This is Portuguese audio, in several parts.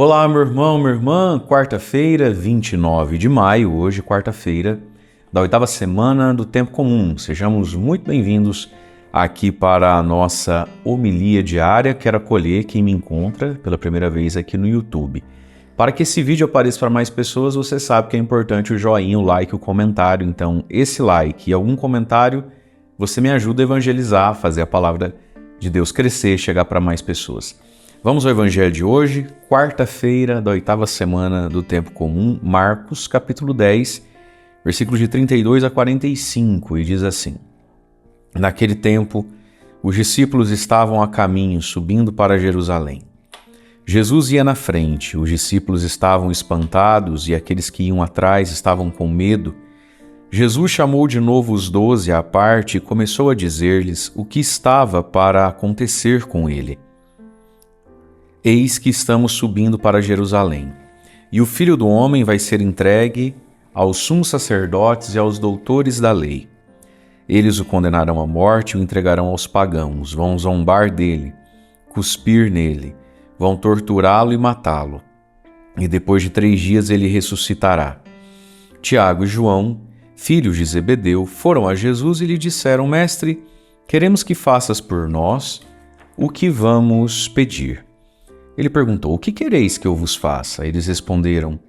Olá, meu irmão, minha irmã. Quarta-feira, 29 de maio, hoje, quarta-feira, da 8ª semana do Tempo Comum. Sejamos muito bem-vindos aqui para a nossa homilia diária. Quero acolher quem me encontra pela primeira vez aqui no YouTube. Para que esse vídeo apareça para mais pessoas, você sabe que é importante o joinha, o like, o comentário. Então, esse like e algum comentário, você me ajuda a evangelizar, a fazer a palavra de Deus crescer, chegar para mais pessoas. Vamos ao Evangelho de hoje, quarta-feira da 8ª semana do Tempo Comum, Marcos, capítulo 10, versículos de 32 a 45, e diz assim: Naquele tempo, os discípulos estavam a caminho, subindo para Jerusalém. Jesus ia na frente, os discípulos estavam espantados e aqueles que iam atrás estavam com medo. Jesus chamou de novo os 12 à parte e começou a dizer-lhes o que estava para acontecer com ele. Eis que estamos subindo para Jerusalém, e o Filho do Homem vai ser entregue aos sumos sacerdotes e aos doutores da lei. Eles o condenarão à morte e o entregarão aos pagãos, vão zombar dele, cuspir nele, vão torturá-lo e matá-lo. E depois de 3 dias ele ressuscitará. Tiago e João, filhos de Zebedeu, foram a Jesus e lhe disseram: Mestre, queremos que faças por nós o que vamos pedir. Ele perguntou: O que quereis que eu vos faça? Eles responderam: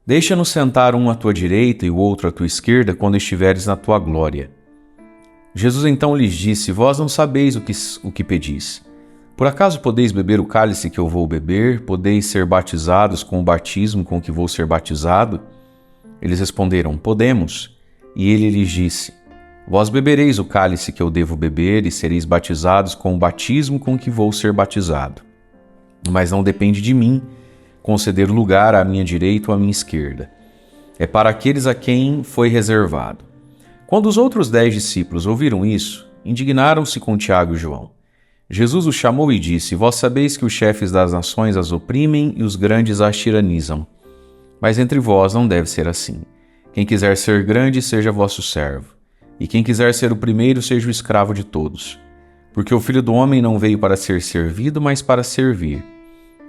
Deixa-nos sentar um à tua direita e o outro à tua esquerda quando estiveres na tua glória. Jesus então lhes disse: Vós não sabeis o que pedis. Por acaso podeis beber o cálice que eu vou beber? Podeis ser batizados com o batismo com que vou ser batizado? Eles responderam: Podemos. E ele lhes disse: Vós bebereis o cálice que eu devo beber e sereis batizados com o batismo com que vou ser batizado. Mas não depende de mim conceder lugar à minha direita ou à minha esquerda. É para aqueles a quem foi reservado. Quando os outros 10 discípulos ouviram isso, indignaram-se com Tiago e João. Jesus os chamou e disse: Vós sabeis que os chefes das nações as oprimem e os grandes as tiranizam. Mas entre vós não deve ser assim. Quem quiser ser grande, seja vosso servo. E quem quiser ser o primeiro, seja o escravo de todos. Porque o Filho do Homem não veio para ser servido, mas para servir,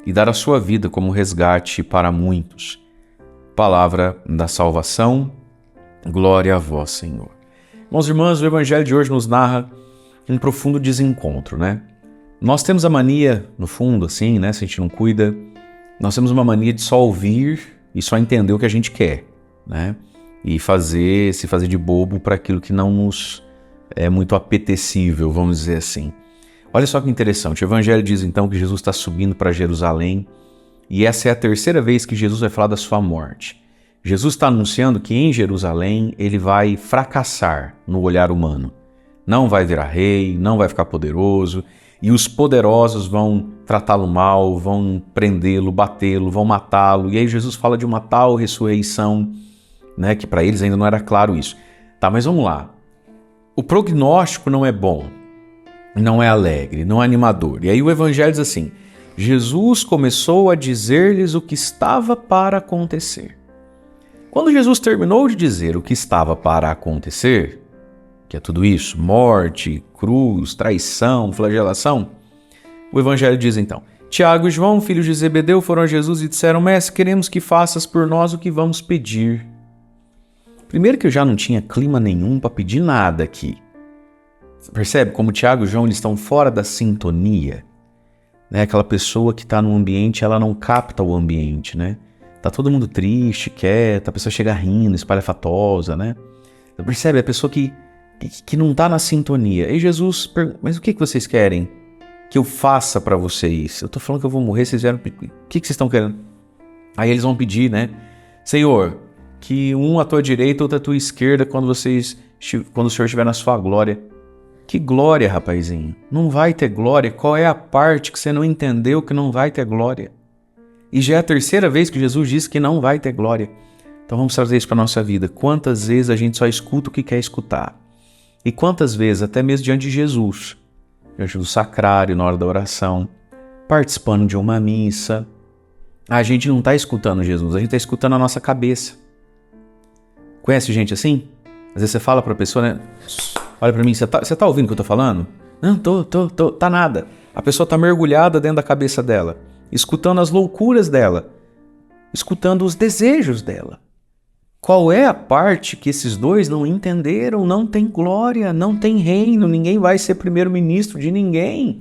e dar a sua vida como resgate para muitos. Palavra da salvação, glória a vós, Senhor. Irmãos e irmãs, o Evangelho de hoje nos narra um profundo desencontro, né? Nós temos a mania, no fundo, assim, né? Se a gente não cuida, nós temos uma mania de só ouvir e só entender o que a gente quer, né? E se fazer de bobo para aquilo que não nos é muito apetecível, vamos dizer assim. Olha só que interessante, o Evangelho diz então que Jesus está subindo para Jerusalém e essa é a 3ª vez que Jesus vai falar da sua morte. Jesus está anunciando que em Jerusalém ele vai fracassar no olhar humano. Não vai virar rei, não vai ficar poderoso e os poderosos vão tratá-lo mal, vão prendê-lo, batê-lo, vão matá-lo. E aí Jesus fala de uma tal ressurreição, né, que para eles ainda não era claro isso. Tá, mas vamos lá. O prognóstico não é bom. Não é alegre, não é animador. E aí o Evangelho diz assim: Jesus começou a dizer-lhes o que estava para acontecer. Quando Jesus terminou de dizer o que estava para acontecer, que é tudo isso, morte, cruz, traição, flagelação, o Evangelho diz então: Tiago e João, filhos de Zebedeu, foram a Jesus e disseram: Mestre, queremos que faças por nós o que vamos pedir. Primeiro que eu já não tinha clima nenhum para pedir nada aqui. Percebe como Tiago e João eles estão fora da sintonia? Né? Aquela pessoa que está no ambiente, ela não capta o ambiente, né? Tá todo mundo triste, quieto, a pessoa chega rindo, espalhafatosa, né? Percebe? A pessoa que não está na sintonia. E Jesus pergunta: mas o que vocês querem que eu faça para vocês? Eu tô falando que eu vou morrer, vocês vieram... O que vocês estão querendo? Aí eles vão pedir, né? Senhor, que um à tua direita, outro à tua esquerda, quando o Senhor estiver na sua glória. Que glória, rapazinho? Não vai ter glória? Qual é a parte que você não entendeu que não vai ter glória? E já é a 3ª vez que Jesus diz que não vai ter glória. Então vamos trazer isso para a nossa vida. Quantas vezes a gente só escuta o que quer escutar? E quantas vezes, até mesmo diante de Jesus, diante do sacrário, na hora da oração, participando de uma missa, a gente não está escutando Jesus, a gente está escutando a nossa cabeça. Conhece gente assim? Às vezes você fala para a pessoa, né? Olha pra mim, você tá ouvindo o que eu tô falando? Não, tô, tá nada. A pessoa tá mergulhada dentro da cabeça dela. escutando as loucuras dela, escutando os desejos dela. Qual é a parte que esses dois não entenderam? Não tem glória, não tem reino, ninguém vai ser primeiro-ministro de ninguém.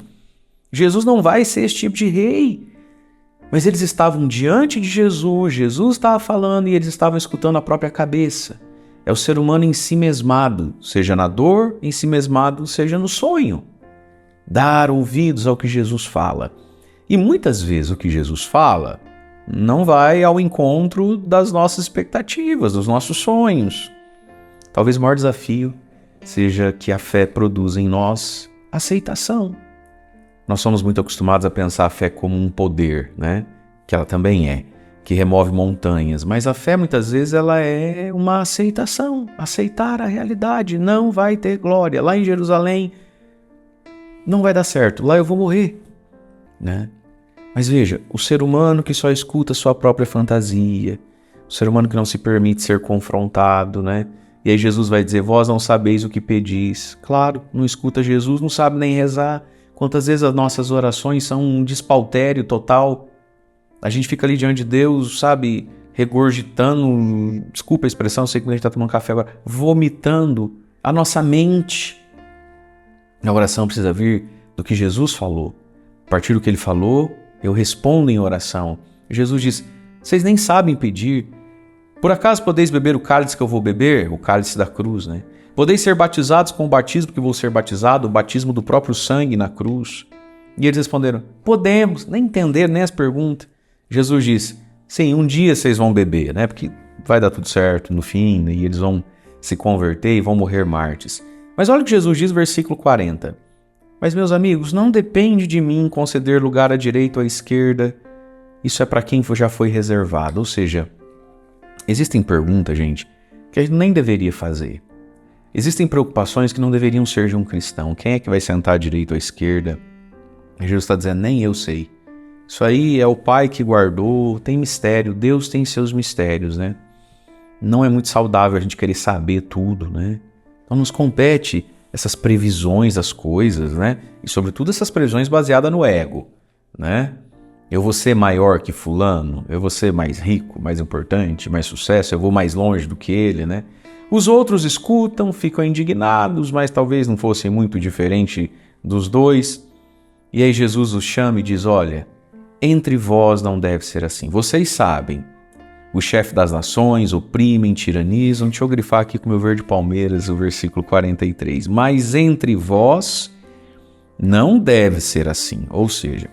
Jesus não vai ser esse tipo de rei. Mas eles estavam diante de Jesus, Jesus estava falando e eles estavam escutando a própria cabeça. É o ser humano em si mesmado, seja na dor, em si mesmado, seja no sonho. Dar ouvidos ao que Jesus fala. E muitas vezes o que Jesus fala não vai ao encontro das nossas expectativas, dos nossos sonhos. Talvez o maior desafio seja que a fé produza em nós aceitação. Nós somos muito acostumados a pensar a fé como um poder, né? Que ela também é, que remove montanhas. Mas a fé muitas vezes ela é uma aceitação, aceitar a realidade. Não vai ter glória. Lá em Jerusalém não vai dar certo, lá eu vou morrer, né? Mas veja, o ser humano que só escuta sua própria fantasia, o ser humano que não se permite ser confrontado, né? E aí Jesus vai dizer, vós não sabeis o que pedis. Claro, não escuta Jesus, não sabe nem rezar. Quantas vezes as nossas orações são um despautério total. A gente fica ali diante de Deus, sabe, regurgitando, desculpa a expressão, sei que a gente está tomando café agora, vomitando a nossa mente. A oração precisa vir do que Jesus falou. A partir do que ele falou, eu respondo em oração. Jesus diz, vocês nem sabem pedir. Por acaso podeis beber o cálice que eu vou beber? O cálice da cruz, né? Podeis ser batizados com o batismo que vou ser batizado, o batismo do próprio sangue na cruz? E eles responderam, podemos. Nem entenderam, nem as perguntas. Jesus diz, sim, um dia vocês vão beber, né? Porque vai dar tudo certo no fim, né? E eles vão se converter e vão morrer mártires. Mas olha o que Jesus diz, versículo 40. Mas, meus amigos, não depende de mim conceder lugar à direita ou à esquerda. Isso é para quem já foi reservado. Ou seja, existem perguntas, gente, que a gente nem deveria fazer. Existem preocupações que não deveriam ser de um cristão. Quem é que vai sentar à direita ou à esquerda? E Jesus está dizendo, nem eu sei. Isso aí é o Pai que guardou, tem mistério. Deus tem seus mistérios, né? Não é muito saudável a gente querer saber tudo, né? Então nos compete essas previsões das coisas, né? E sobretudo essas previsões baseadas no ego, né? Eu vou ser maior que fulano, eu vou ser mais rico, mais importante, mais sucesso, eu vou mais longe do que ele, né? Os outros escutam, ficam indignados, mas talvez não fossem muito diferente dos dois. E aí Jesus os chama e diz, olha, entre vós não deve ser assim. Vocês sabem, o chefe das nações oprimem, tiranizam. Deixa eu grifar aqui com o meu verde palmeiras o versículo 43. Mas entre vós não deve ser assim. Ou seja,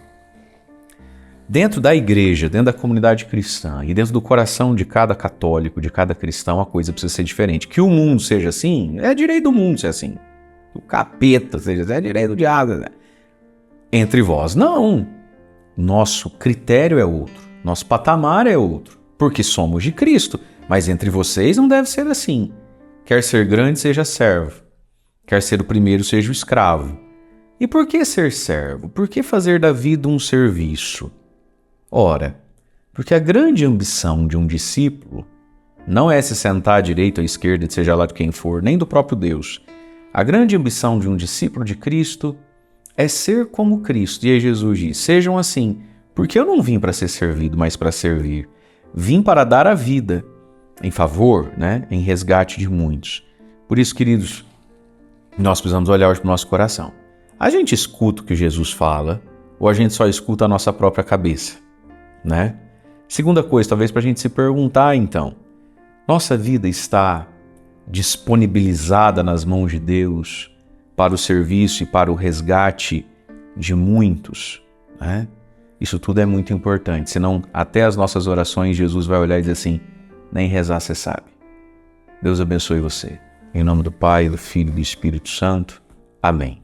dentro da igreja, dentro da comunidade cristã e dentro do coração de cada católico, de cada cristão, a coisa precisa ser diferente. Que o mundo seja assim, é direito do mundo ser assim. O capeta seja, é direito do diabo. Né? Entre vós, não. Nosso critério é outro. Nosso patamar é outro. Porque somos de Cristo, mas entre vocês não deve ser assim. Quer ser grande, seja servo. Quer ser o primeiro, seja o escravo. E por que ser servo? Por que fazer da vida um serviço? Ora, porque a grande ambição de um discípulo não é se sentar à direita ou à esquerda, seja lá de quem for, nem do próprio Deus. A grande ambição de um discípulo de Cristo é ser como Cristo. E aí Jesus diz, sejam assim, porque eu não vim para ser servido, mas para servir. Vim para dar a vida em favor, né, em resgate de muitos. Por isso, queridos, nós precisamos olhar hoje para o nosso coração. A gente escuta o que Jesus fala ou a gente só escuta a nossa própria cabeça, né? Segunda coisa, talvez para a gente se perguntar então, nossa vida está disponibilizada nas mãos de Deus para o serviço e para o resgate de muitos, né? Isso tudo é muito importante, senão até as nossas orações Jesus vai olhar e dizer assim, nem rezar você sabe. Deus abençoe você. Em nome do Pai, do Filho e do Espírito Santo. Amém.